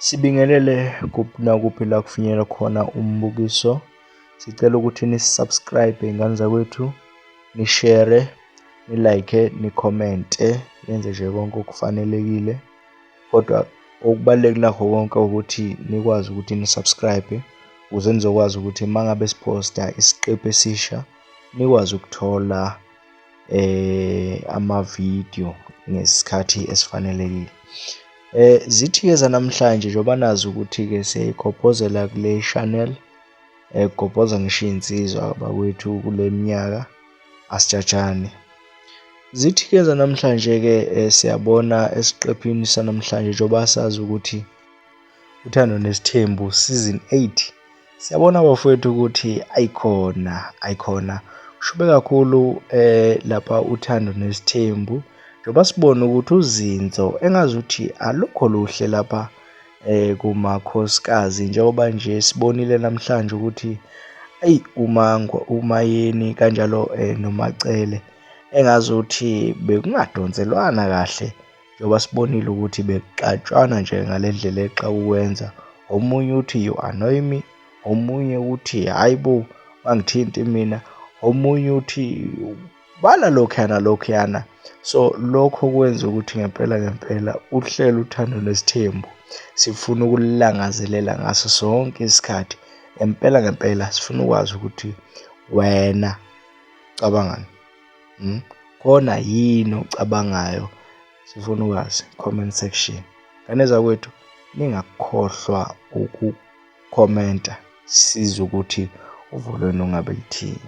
Sibingelele kuphi nakuphi la kufinyelela khona umbukiso. Sicela ukuthi ni-subscribe ngane zakwethu, ni-share, ni-like, ni-comment, nenze nje konke okufanelekile. Kodwa okubaluleke nakho konke ukuthi nikwazi ukuthi ni-subscribe ukuze nizokwazi ukuthi mangabe siphosta isiqephu esisha nikwazi ukuthola amavidiyo ngesikhathi esifanelekile. Zithi-ke zanamhlanje njengoba nazi ukuthi-ke siyayigobhozela kule channel, gobhoza ngisho iy'nsizwa bakwethu kule minyaka, asijajane. Zithi-ke zanamhlanje-ke siyabona esiqephini sanamhlanje njengoba sazi ukuthi uthando nesithembu season 8, siyabona bafowethu ukuthi ayikhona kushube kakhulu lapha uthando nesithembu, njengoba sibona ukuthi uzinzo engazuthi alukho luhle lapha kumakhosikazi, njengoba nje sibonile namhlanje ukuthi eyi uMayeni kanjalo noMacele engazuthi bekungadonselwana kahle, njengoba sibonile ukuthi bekuxatshwana nje ngale ndlela exa ukwenza. Omunye uthi you annoy me, omunye uthi hayi bo mangithinti mina, omunye uthi bala lokhuyana. So lokho kwenza ukuthi ngempela uhlelo uthando nesithembu sifuna ukulangazelela ngaso sonke isikhathi. Ngempela sifuna ukwazi ukuthi wena ucabangani, khona yini ocabangayo, sifuna ukwazi, comment section. Ngane zakwethu ningakhohlwa ukukhomenta sizwe ukuthi uvo lwenu ngabe lithini.